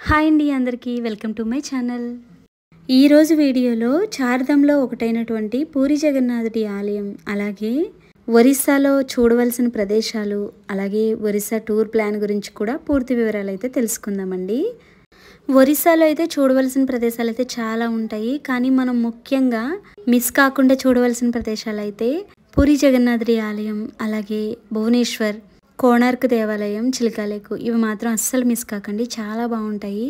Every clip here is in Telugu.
హాయ్ అండి అందరికీ వెల్కమ్ టు మై ఛానల్. ఈరోజు వీడియోలో చార్ధామ్లో ఒకటైనటువంటి పూరి జగన్నాథుడి ఆలయం, అలాగే ఒరిస్సాలో చూడవలసిన ప్రదేశాలు, అలాగే ఒరిస్సా టూర్ ప్లాన్ గురించి కూడా పూర్తి వివరాలు అయితే తెలుసుకుందామండి. ఒరిస్సాలో అయితే చూడవలసిన ప్రదేశాలు అయితే చాలా ఉంటాయి, కానీ మనం ముఖ్యంగా మిస్ కాకుండా చూడవలసిన ప్రదేశాలు అయితే పూరి జగన్నాథుడి ఆలయం, అలాగే భువనేశ్వర్, కోణార్క్ దేవాలయం, చిల్కా లేక్, ఇవి మాత్రం అస్సలు మిస్ కాకండి, చాలా బాగుంటాయి.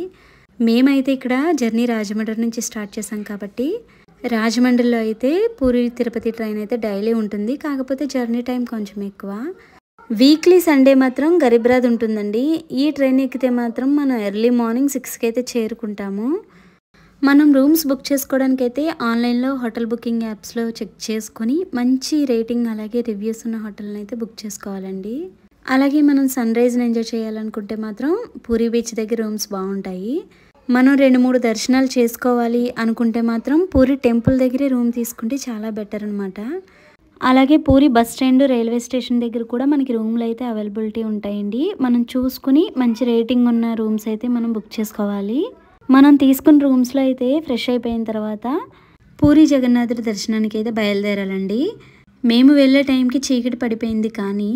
మేమైతే ఇక్కడ జర్నీ రాజమండ్రి నుంచి స్టార్ట్ చేసాం కాబట్టి రాజమండ్రిలో అయితే పూరి తిరుపతి ట్రైన్ అయితే డైలీ ఉంటుంది, కాకపోతే జర్నీ టైం కొంచెం ఎక్కువ. వీక్లీ సండే మాత్రం గరీబ్రాథ్ ఉంటుందండి. ఈ ట్రైన్ ఎక్కితే మాత్రం మనం ఎర్లీ మార్నింగ్ 6కి అయితే చేరుకుంటాము. మనం రూమ్స్ బుక్ చేసుకోవడానికి అయితే ఆన్లైన్లో హోటల్ బుకింగ్ యాప్స్లో చెక్ చేసుకొని మంచి రేటింగ్ అలాగే రివ్యూస్ ఉన్న హోటల్ని అయితే బుక్ చేసుకోవాలండి. అలాగే మనం సన్ రైజ్ని ఎంజాయ్ చేయాలనుకుంటే మాత్రం పూరి బీచ్ దగ్గర రూమ్స్ బాగుంటాయి. మనం 2-3 దర్శనాలు చేసుకోవాలి అనుకుంటే మాత్రం పూరి టెంపుల్ దగ్గరే రూమ్ తీసుకుంటే చాలా బెటర్ అనమాట. అలాగే puri bus stand, railway station దగ్గర కూడా మనకి రూమ్లు అయితే అవైలబిలిటీ ఉంటాయండి. మనం చూసుకుని మంచి రేటింగ్ ఉన్న రూమ్స్ అయితే మనం బుక్ చేసుకోవాలి. మనం తీసుకున్న రూమ్స్లో అయితే ఫ్రెష్ అయిపోయిన తర్వాత పూరి జగన్నాథుడి దర్శనానికి అయితే బయలుదేరాలండి. మేము వెళ్ళే టైంకి చీకటి పడిపోయింది, కానీ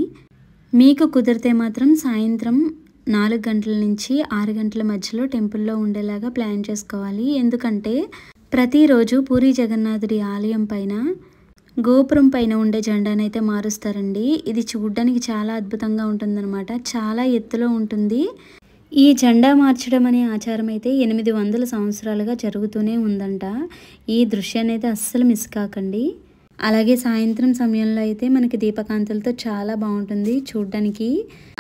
మీకు కుదిరితే మాత్రం సాయంత్రం 4 గంటల నుంచి 6 గంటల మధ్యలో టెంపుల్లో ఉండేలాగా ప్లాన్ చేసుకోవాలి. ఎందుకంటే ప్రతిరోజు పూరి జగన్నాథుడి ఆలయం పైన గోపురం పైన ఉండే జెండానైతే మారుస్తారండి. ఇది చూడడానికి చాలా అద్భుతంగా ఉంటుందన్నమాట, చాలా ఎత్తులో ఉంటుంది. ఈ జెండా మార్చడం అనే ఆచారం అయితే 800 సంవత్సరాలుగా జరుగుతూనే ఉందంట. ఈ దృశ్యాన్ని అయితే అస్సలు మిస్ కాకండి. అలాగే సాయంత్రం సమయంలో అయితే మనకి దీపకాంతులతో చాలా బాగుంటుంది చూడడానికి.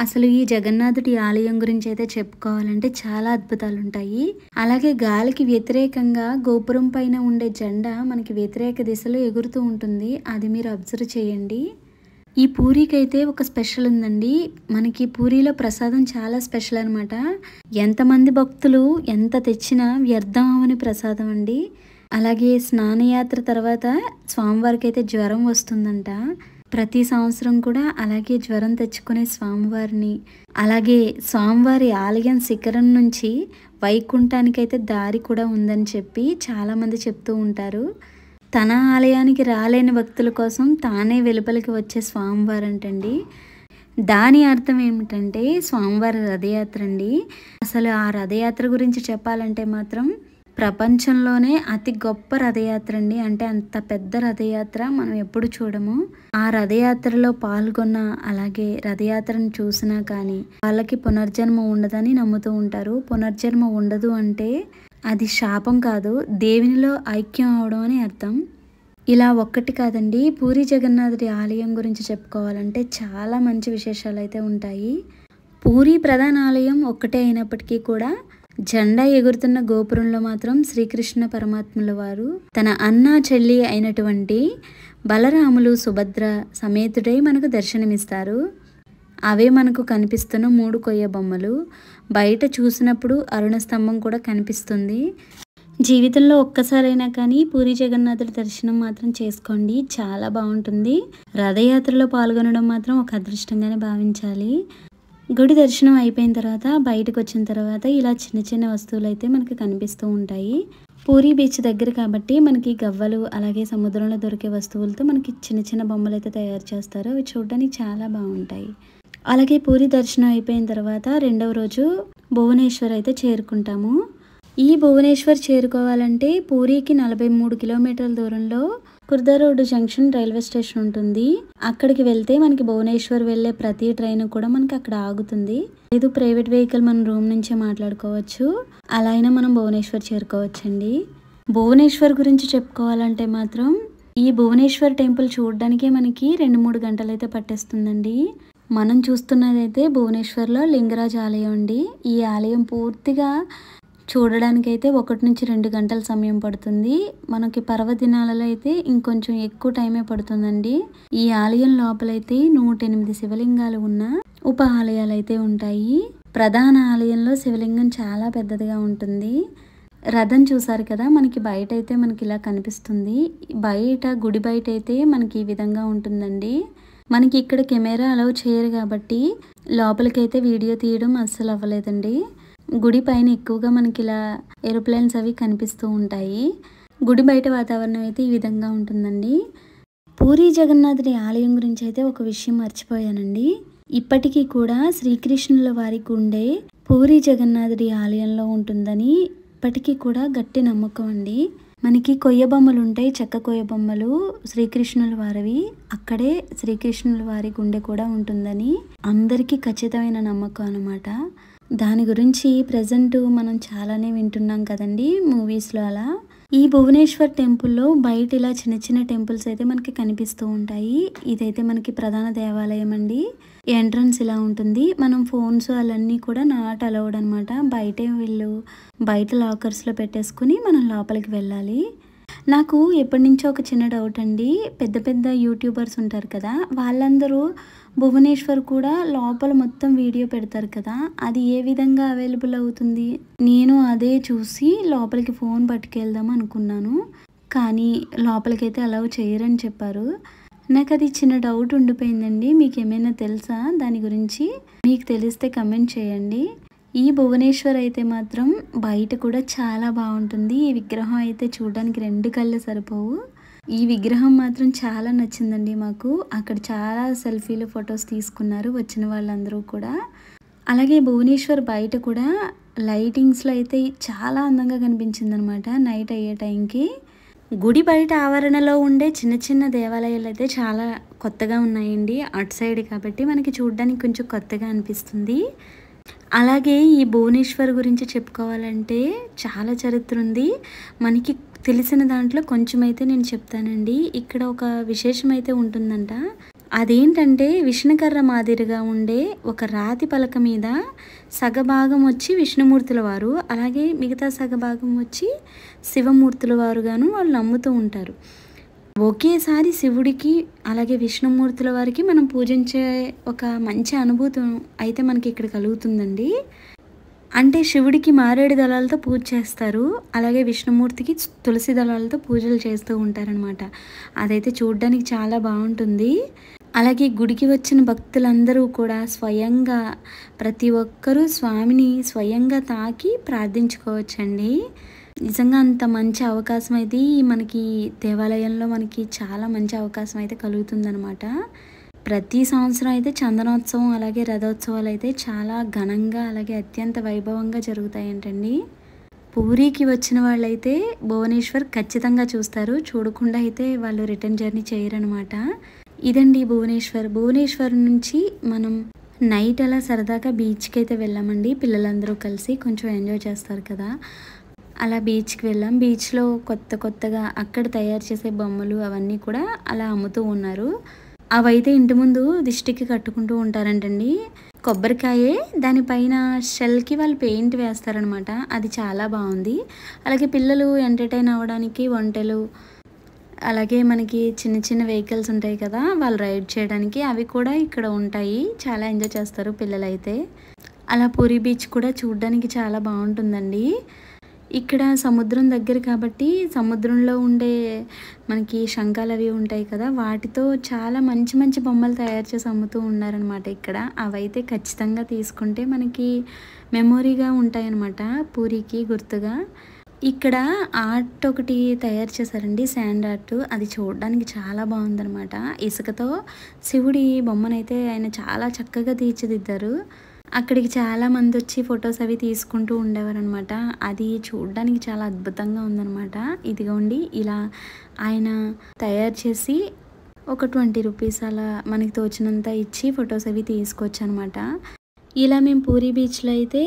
అసలు ఈ జగన్నాథుడి ఆలయం గురించి అయితే చెప్పుకోవాలంటే చాలా అద్భుతాలు ఉంటాయి. అలాగే గాలికి వ్యతిరేకంగా గోపురం పైన ఉండే జెండా మనకి వ్యతిరేక దిశలో ఎగురుతూ ఉంటుంది, అది మీరు అబ్జర్వ్ చేయండి. ఈ పూరికి అయితే ఒక స్పెషల్ ఉందండి. మనకి పూరిలో ప్రసాదం చాలా స్పెషల్ అనమాట. ఎంతమంది భక్తులు ఎంత తెచ్చినా వ్యర్థం అవని ప్రసాదం అండి. అలాగే స్నానయాత్ర తర్వాత స్వామివారికి అయితే జ్వరం వస్తుందంట. ప్రతి సంవత్సరం కూడా అలాగే జ్వరం తెచ్చుకునే స్వామివారిని, అలాగే స్వామివారి ఆలయం శిఖరం నుంచి వైకుంఠానికైతే దారి కూడా ఉందని చెప్పి చాలామంది చెప్తూ ఉంటారు. తన ఆలయానికి రాలేని భక్తుల కోసం తానే వెలుపలికి వచ్చే స్వామివారు అంటండి. దాని అర్థం ఏమిటంటే స్వామివారి రథయాత్ర అండి. అసలు ఆ రథయాత్ర గురించి చెప్పాలంటే మాత్రం ప్రపంచంలోనే అతి గొప్ప రథయాత్ర అండి. అంటే అంత పెద్ద రథయాత్ర మనం ఎప్పుడు చూడము. ఆ రథయాత్రలో పాల్గొన్న, అలాగే రథయాత్రను చూసినా కానీ వాళ్ళకి పునర్జన్మ ఉండదని నమ్ముతూ ఉంటారు. పునర్జన్మ ఉండదు అంటే అది శాపం కాదు, దేవునిలో ఐక్యం అవడం అని అర్థం. ఇలా ఒక్కటి కాదండి, పూరి జగన్నాథుడి ఆలయం గురించి చెప్పుకోవాలంటే చాలా మంచి విశేషాలు అయితే ఉంటాయి. పూరి ప్రధాన ఆలయం ఒక్కటే అయినప్పటికీ కూడా జెండా ఎగురుతున్న గోపురంలో మాత్రం శ్రీకృష్ణ పరమాత్ముల వారు తన అన్న చెల్లి అయినటువంటి బలరాములు, సుభద్ర సమేతుడై మనకు దర్శనమిస్తారు. అవే మనకు కనిపిస్తున్న 3 కొయ్య బొమ్మలు. బయట చూసినప్పుడు అరుణ స్తంభం కూడా కనిపిస్తుంది. జీవితంలో ఒక్కసారైనా కానీ పూరి జగన్నాథుడి దర్శనం మాత్రం చేసుకోండి, చాలా బాగుంటుంది. రథయాత్రలో పాల్గొనడం మాత్రం ఒక అదృష్టంగానే భావించాలి. గుడి దర్శనం అయిపోయిన తర్వాత బయటకు వచ్చిన తర్వాత ఇలా చిన్న చిన్న వస్తువులు అయితే మనకి కనిపిస్తూ ఉంటాయి. పూరి బీచ్ దగ్గర కాబట్టి మనకి గవ్వలు, అలాగే సముద్రంలో దొరికే వస్తువులతో మనకి చిన్న చిన్న బొమ్మలు అయితే తయారు చేస్తారు. అవి చూడడానికి చాలా బాగుంటాయి. అలాగే పూరి దర్శనం అయిపోయిన తర్వాత రెండవ రోజు భువనేశ్వర్ అయితే చేరుకుంటాము. ఈ భువనేశ్వర్ చేరుకోవాలంటే పూరికి 43 కిలోమీటర్ల దూరంలో Khurda road junction railway station ఉంటుంది. అక్కడికి వెళ్తే మనకి భువనేశ్వర్ వెళ్ళే ప్రతి ట్రైన్ కూడా మనకి అక్కడ ఆగుతుంది. లేదు ప్రైవేట్ వెహికల్ మనం రూమ్ నుంచే మాట్లాడుకోవచ్చు, అలా అయినా మనం భువనేశ్వర్ చేరుకోవచ్చండి. భువనేశ్వర్ గురించి చెప్పుకోవాలంటే మాత్రం ఈ భువనేశ్వర్ టెంపుల్ చూడడానికే మనకి 2-3 గంటలు అయితే పట్టేస్తుందండి. మనం చూస్తున్నదైతే భువనేశ్వర్లో లింగరాజ్ ఆలయం అండి. ఈ ఆలయం పూర్తిగా చూడడానికైతే 1 నుంచి 2 గంటల సమయం పడుతుంది. మనకి పర్వదినాలలో అయితే ఇంకొంచెం ఎక్కువ టైమే పడుతుందండి. ఈ ఆలయం లోపలైతే 108 శివలింగాలు ఉన్న ఉప ఆలయాలు అయితే ఉంటాయి. ప్రధాన ఆలయంలో శివలింగం చాలా పెద్దదిగా ఉంటుంది. రథం చూసారు కదా, మనకి బయట అయితే మనకి ఇలా కనిపిస్తుంది. బయట గుడి బయట అయితే మనకి ఈ విధంగా ఉంటుందండి. మనకి ఇక్కడ కెమెరా అలౌ చేయరు కాబట్టి లోపలికైతే వీడియో తీయడం అస్సలు అవ్వలేదండి. గుడి పైన ఎక్కువగా మనకి ఇలా ఏరోప్లేన్స్ అవి కనిపిస్తూ ఉంటాయి. గుడి బయట వాతావరణం అయితే ఈ విధంగా ఉంటుందండి. పూరీ జగన్నాథుడి ఆలయం గురించి అయితే ఒక విషయం మర్చిపోయానండి. ఇప్పటికీ కూడా శ్రీకృష్ణుల వారి గుండె పూరీ జగన్నాథుడి ఆలయంలో ఉంటుందని ఇప్పటికీ కూడా గట్టి నమ్మకం అండి. మనకి కొయ్య బొమ్మలు ఉంటాయి, చెక్క కొయ్య బొమ్మలు శ్రీకృష్ణుల వారివి. అక్కడే శ్రీకృష్ణుల వారి గుండె కూడా ఉంటుందని అందరికీ ఖచ్చితమైన నమ్మకం అన్నమాట. దాని గురించి ప్రజెంట్ మనం చాలానే వింటున్నాం కదండి మూవీస్లో. అలా ఈ భువనేశ్వర్ టెంపుల్లో బయట ఇలా చిన్న చిన్న టెంపుల్స్ అయితే మనకి కనిపిస్తూ ఉంటాయి. ఇదైతే మనకి ప్రధాన దేవాలయం అండి. ఎంట్రన్స్ ఇలా ఉంటుంది. మనం ఫోన్స్ అవన్నీ కూడా నాట్ అలౌడ్ అనమాట. బయటే వీళ్ళు బయట లాకర్స్లో పెట్టేసుకుని మనం లోపలికి వెళ్ళాలి. నాకు ఎప్పటి నుంచో ఒక చిన్న డౌట్ అండి. పెద్ద పెద్ద యూట్యూబర్స్ ఉంటారు కదా, వాళ్ళందరూ భువనేశ్వర్ కూడా లోపల మొత్తం వీడియో పెడతారు కదా, అది ఏ విధంగా అవైలబుల్ అవుతుంది? నేను అదే చూసి లోపలికి ఫోన్ పట్టుకెళ్దాం అనుకున్నాను, కానీ లోపలికైతే అలౌ చేయరని చెప్పారు. నాకు అది చిన్న డౌట్ ఉండిపోయిందండి. మీకు ఏమైనా తెలుసా దాని గురించి? మీకు తెలిస్తే కమెంట్ చేయండి. ఈ భువనేశ్వర్ అయితే మాత్రం బయట కూడా చాలా బాగుంటుంది. ఈ విగ్రహం అయితే చూడడానికి 2 కళ్ళు సరిపోవు. ఈ విగ్రహం మాత్రం చాలా నచ్చిందండి మాకు. అక్కడ చాలా సెల్ఫీలు, ఫొటోస్ తీసుకున్నారు వచ్చిన వాళ్ళందరూ కూడా. అలాగే భువనేశ్వర్ బయట కూడా లైటింగ్స్లో అయితే చాలా అందంగా కనిపించింది అనమాట నైట్ అయ్యే టైంకి. గుడి బయట ఆవరణలో ఉండే చిన్న చిన్న దేవాలయాలు అయితే చాలా కొత్తగా ఉన్నాయండి. అటు సైడ్ కాబట్టి మనకి చూడడానికి కొంచెం కొత్తగా అనిపిస్తుంది. అలాగే ఈ భువనేశ్వర్ గురించి చెప్పుకోవాలంటే చాలా చరిత్ర ఉంది. మనకి తెలిసిన దాంట్లో కొంచెం అయితే నేను చెప్తానండి. ఇక్కడ ఒక విశేషం అయితే ఉంటుందంట. అదేంటంటే విష్ణుకర్ర మాదిరిగా ఉండే ఒక రాతి పలక మీద సగభాగం వచ్చి విష్ణుమూర్తుల వారు, అలాగే మిగతా సగభాగం వచ్చి శివమూర్తుల వారుగాను వాళ్ళు నమ్ముతూ ఉంటారు. ఒకేసారి శివుడికి అలాగే విష్ణుమూర్తుల వారికి మనం పూజించే ఒక మంచి అనుభూతి అయితే మనకి ఇక్కడ కలుగుతుందండి. అంటే శివుడికి మారేడు దళాలతో పూజ చేస్తారు, అలాగే విష్ణుమూర్తికి తులసి దళాలతో పూజలు చేస్తూ ఉంటారనమాట. అదైతే చూడడానికి చాలా బాగుంటుంది. అలాగే గుడికి వచ్చిన భక్తులందరూ కూడా స్వయంగా ప్రతి ఒక్కరూ స్వామిని స్వయంగా తాకి ప్రార్థించుకోవచ్చండి. నిజంగా అంత మంచి అవకాశం అయితే మనకి దేవాలయంలో మనకి చాలా మంచి అవకాశం అయితే కలుగుతుందనమాట. ప్రతి సంవత్సరం అయితే చందనోత్సవం అలాగే రథోత్సవాలు అయితే చాలా ఘనంగా అలాగే అత్యంత వైభవంగా జరుగుతాయంటండి. పూరికి వచ్చిన వాళ్ళైతే భువనేశ్వర్ ఖచ్చితంగా చూస్తారు, చూడకుండా అయితే వాళ్ళు రిటర్న్ జర్నీ చేయరనమాట. ఇదండి భువనేశ్వర్. భువనేశ్వర్ నుంచి మనం నైట్ అలా సరదాగా బీచ్కి అయితే వెళ్ళామండి. పిల్లలందరూ కలిసి కొంచెం ఎంజాయ్ చేస్తారు కదా, అలా బీచ్కి వెళ్ళాం. బీచ్లో కొత్తగా అక్కడ తయారు చేసే బొమ్మలు అవన్నీ కూడా అలా అమ్ముతూ ఉన్నారు. అవైతే ఇంటి ముందు దిష్టికి కట్టుకుంటూ ఉంటారంటండి. కొబ్బరికాయే దానిపైన షెల్కి వాళ్ళు పెయింట్ వేస్తారనమాట. అది చాలా బాగుంది. అలాగే పిల్లలు ఎంటర్టైన్ అవ్వడానికి వంటలు, అలాగే మనకి చిన్న చిన్న వెహికల్స్ ఉంటాయి కదా వాళ్ళు రైడ్ చేయడానికి, అవి కూడా ఇక్కడ ఉంటాయి. చాలా ఎంజాయ్ చేస్తారు పిల్లలైతే. అలా పూరీ బీచ్ కూడా చూడడానికి చాలా బాగుంటుందండి. ఇక్కడ సముద్రం దగ్గర కాబట్టి సముద్రంలో ఉండే మనకి శంఖాలు అవి ఉంటాయి కదా, వాటితో చాలా మంచి మంచి బొమ్మలు తయారు చేసి అమ్ముతూ ఉన్నారనమాట ఇక్కడ. అవైతే ఖచ్చితంగా తీసుకుంటే మనకి మెమొరీగా ఉంటాయన్నమాట పూరికి గుర్తుగా. ఇక్కడ ఆర్ట్ ఒకటి తయారు చేశారండి, శాండ్ ఆర్ట్. అది చూడడానికి చాలా బాగుందనమాట. ఇసుకతో శివుడి బొమ్మనైతే ఆయన చాలా చక్కగా తీర్చిదిద్దారు. అక్కడికి చాలామంది వచ్చి ఫొటోస్ అవి తీసుకుంటూ ఉండేవారు అనమాట. అది చూడడానికి చాలా అద్భుతంగా ఉందన్నమాట. ఇదిగోండి ఇలా ఆయన తయారు చేసి ఒక 20 రూపీస్ అలా మనకి తోచినంత ఇచ్చి ఫొటోస్ అవి తీసుకోవచ్చు అనమాట. ఇలా మేము పూరీ బీచ్లో అయితే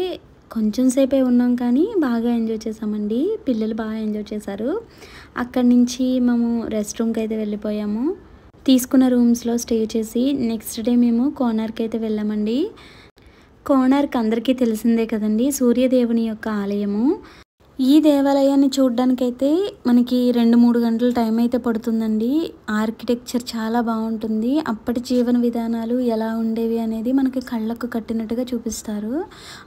కొంచెం సేపే ఉన్నాం కానీ బాగా ఎంజాయ్ చేసామండి. పిల్లలు బాగా ఎంజాయ్ చేశారు. అక్కడి నుంచి మేము రెస్ట్ రూమ్కి అయితే వెళ్ళిపోయాము. తీసుకున్న రూమ్స్లో స్టే చేసి నెక్స్ట్ డే మేము కోనార్క్ అయితే వెళ్ళామండి. కోనార్క్ అందరికీ తెలిసిందే కదండి, సూర్యదేవుని యొక్క ఆలయము. ఈ దేవాలయాన్ని చూడడానికైతే మనకి 2-3 గంటల టైం అయితే పడుతుందండి. ఆర్కిటెక్చర్ చాలా బాగుంటుంది. అప్పటి జీవన విధానాలు ఎలా ఉండేవి అనేది మనకి కళ్ళకు కట్టినట్టుగా చూపిస్తారు.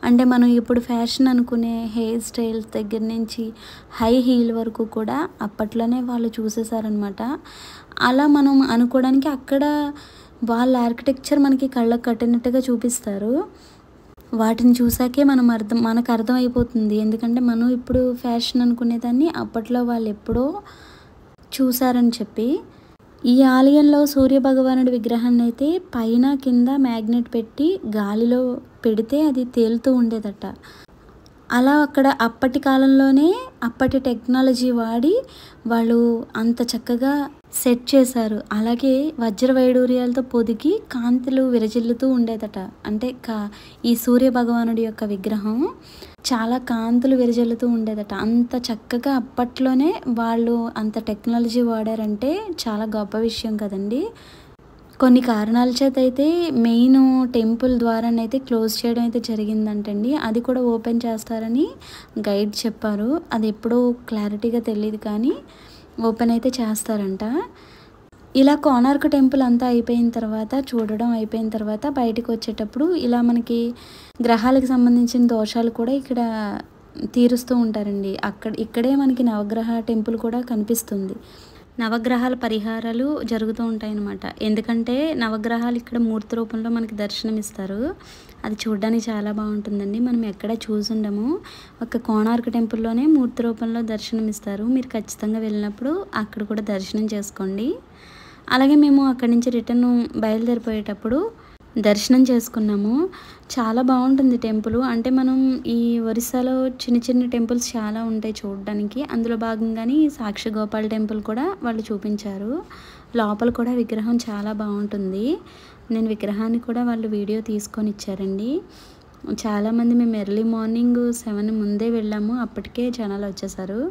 అంటే మనం ఇప్పుడు ఫ్యాషన్ అనుకునే హెయిర్ స్టైల్స్ దగ్గర నుంచి హై హీల్ వరకు కూడా అప్పట్లోనే వాళ్ళు చూసేసారనమాట. అలా మనం అనుకోవడానికి అక్కడ వాళ్ళ ఆర్కిటెక్చర్ మనకి కళ్ళకు కట్టినట్టుగా చూపిస్తారు. వాటిని చూసాకే మనకు అర్థమైపోతుంది. ఎందుకంటే మనం ఇప్పుడు ఫ్యాషన్ అనుకునేదాన్ని అప్పట్లో వాళ్ళు ఎప్పుడో చూసారని చెప్పి. ఈ ఆలయంలో సూర్యభగవానుడి విగ్రహాన్ని అయితే పైన కింద మ్యాగ్నెట్ పెట్టి గాలిలో పెడితే అది తేలుతూ ఉండేదట. అలా అక్కడ అప్పటి కాలంలోనే అప్పటి టెక్నాలజీ వాడి వాళ్ళు అంత చక్కగా సెట్ చేశారు. అలాగే వజ్ర వైడూర్యాలతో పొదిగి కాంతులు విరజిల్లుతూ ఉండేదట. అంటే ఈ సూర్య భగవానుడి యొక్క విగ్రహం చాలా కాంతులు విరజిల్లుతూ ఉండేదట. అంత చక్కగా అప్పట్లోనే వాళ్ళు అంత టెక్నాలజీ వాడారంటే చాలా గొప్ప విషయం కదండి. కొన్ని కారణాల చేత అయితే మెయిన్ టెంపుల్ ద్వారానైతే క్లోజ్ చేయడం అయితే జరిగిందంటండి. అది కూడా ఓపెన్ చేస్తారని గైడ్ చెప్పారు. అది ఎప్పుడో క్లారిటీగా తెలియదు కానీ ఓపెన్ అయితే చేస్తారంట. ఇలా కోనార్క్ టెంపుల్ అంతా అయిపోయిన తర్వాత చూడడం అయిపోయిన తర్వాత బయటకు వచ్చేటప్పుడు ఇలా మనకి గ్రహాలకు సంబంధించిన దోషాలు కూడా ఇక్కడ తీరుస్తూ ఉంటారండి. ఇక్కడే మనకి నవగ్రహ టెంపుల్ కూడా కనిపిస్తుంది. నవగ్రహాల పరిహారాలు జరుగుతూ ఉంటాయన్నమాట. ఎందుకంటే నవగ్రహాలు ఇక్కడ మూర్తి రూపంలో మనకి దర్శనమిస్తారు. అది చూడడానికి చాలా బాగుంటుందండి. మనం ఎక్కడ చూసుండము. ఒక కోనార్క్ టెంపుల్లోనే మూర్తి రూపంలో దర్శనమిస్తారు. మీరు ఖచ్చితంగా వెళ్ళినప్పుడు అక్కడ కూడా దర్శనం చేసుకోండి. అలాగే మేము అక్కడి నుంచి రిటర్న్ బయలుదేరిపోయేటప్పుడు దర్శనం చేసుకున్నాము. చాలా బాగుంటుంది టెంపుల్. అంటే మనం ఈ ఒరిస్సాలో చిన్న చిన్న టెంపుల్స్ చాలా ఉంటాయి చూడడానికి. అందులో భాగంగానే సాక్షి గోపాల్ టెంపుల్ కూడా వాళ్ళు చూపించారు. లోపల కూడా విగ్రహం చాలా బాగుంటుంది. నేను విగ్రహాన్ని కూడా వాళ్ళు వీడియో తీసుకొని ఇచ్చారండి. చాలామంది మేము ఎర్లీ మార్నింగ్ 7 ముందే వెళ్ళాము. అప్పటికే జనాలు వచ్చేసారు.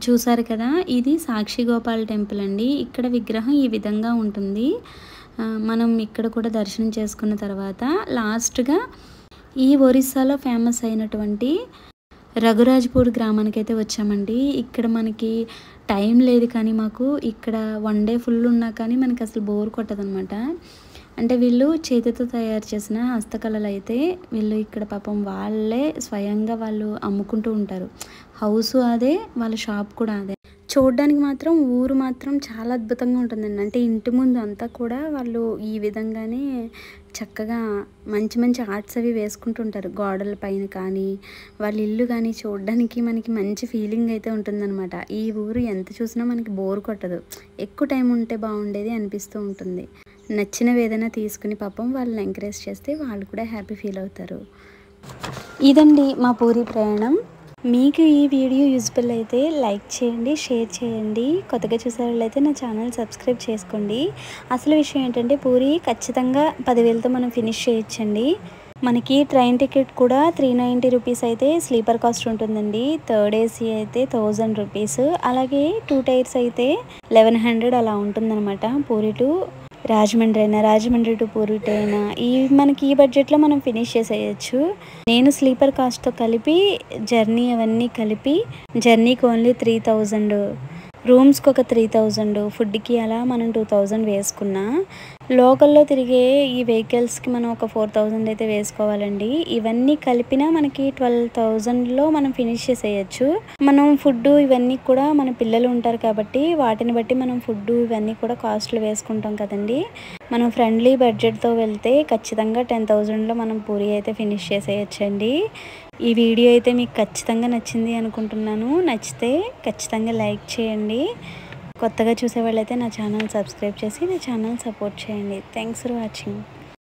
చూసారు కదా, ఇది సాక్షి గోపాల్ టెంపుల్ అండి. ఇక్కడ విగ్రహం ఈ విధంగా ఉంటుంది. మనం ఇక్కడ కూడా దర్శనం చేసుకున్న తర్వాత లాస్ట్గా ఈ ఒరిస్సాలో ఫేమస్ అయినటువంటి రఘురాజ్పూర్ గ్రామానికి అయితే వచ్చామండి. ఇక్కడ మనకి టైం లేదు కానీ మాకు ఇక్కడ 1 డే ఫుల్ ఉన్నా కానీ మనకి అసలు బోర్ కొట్టదనమాట. అంటే వీళ్ళు చేతితో తయారు చేసిన హస్తకళలు అయితే వీళ్ళు ఇక్కడ పాపం వాళ్ళే స్వయంగా వాళ్ళు అమ్ముకుంటూ ఉంటారు. హౌస్ అదే, వాళ్ళ షాప్ కూడా అదే. చూడడానికి మాత్రం ఊరు మాత్రం చాలా అద్భుతంగా ఉంటుందండి. అంటే ఇంటి ముందు అంతా కూడా వాళ్ళు ఈ విధంగానే చక్కగా మంచి మంచి ఆర్ట్స్ అవి వేసుకుంటుంటారు. గోడల పైన కానీ వాళ్ళ ఇల్లు కానీ చూడడానికి మనకి మంచి ఫీలింగ్ అయితే ఉంటుందన్నమాట. ఈ ఊరు ఎంత చూసినా మనకి బోర్ కొట్టదు. ఎక్కువ టైం ఉంటే బాగుండేది అనిపిస్తూ ఉంటుంది. నచ్చినవి ఏదైనా తీసుకుని పాపం వాళ్ళని ఎంకరేజ్ చేస్తే వాళ్ళు కూడా హ్యాపీ ఫీల్ అవుతారు. ఇదండి మా పూరి ప్రయాణం. మీకు ఈ వీడియో యూజ్ఫుల్ అయితే లైక్ చేయండి, షేర్ చేయండి. కొత్తగా చూసే వాళ్ళైతే నా ఛానల్ సబ్స్క్రైబ్ చేసుకోండి. అసలు విషయం ఏంటంటే పూరి ఖచ్చితంగా 10,000తో మనం ఫినిష్ చేయొచ్చండి. మనకి ట్రైన్ టికెట్ కూడా 390 రూపీస్ అయితే స్లీపర్ కాస్ట్ ఉంటుందండి. థర్డ్ ఏసీ అయితే 1000 రూపీస్. అలాగే 2 టైర్స్ అయితే 1100 అలా ఉంటుందన్నమాట. పూరి టు రాజమండ్రి అయినా, రాజమండ్రి టు పూరి అయినా మనకి ఈ బడ్జెట్లో మనం ఫినిష్ చేసేయచ్చు. నేను స్లీపర్ కాస్ట్తో కలిపి జర్నీ అవన్నీ కలిపి జర్నీకి ఓన్లీ 3000, రూమ్స్కి ఒక 3000, ఫుడ్కి అలా మనం 2000 వేసుకున్నా. లోకల్లో తిరిగే ఈ వెహికల్స్కి మనం ఒక 4000 అయితే వేసుకోవాలండి. ఇవన్నీ కలిపినా మనకి 12,000లో మనం ఫినిష్ చేసేయచ్చు. మనం ఫుడ్ ఇవన్నీ కూడా మన పిల్లలు ఉంటారు కాబట్టి వాటిని బట్టి మనం ఫుడ్ ఇవన్నీ కూడా కాస్ట్లు వేసుకుంటాం కదండి. మనం ఫ్రెండ్లీ బడ్జెట్తో వెళ్తే ఖచ్చితంగా 10,000లో మనం పూరి అయితే ఫినిష్ చేసేయచ్చండి. ఈ వీడియో అయితే మీకు ఖచ్చితంగా నచ్చింది అనుకుంటున్నాను. నచ్చితే ఖచ్చితంగా లైక్ చేయండి. కొత్తగా చూసే వాళ్ళైతే నా ఛానల్ సబ్స్క్రైబ్ చేసి నా ఛానల్ సపోర్ట్ చేయండి. Thanks for watching.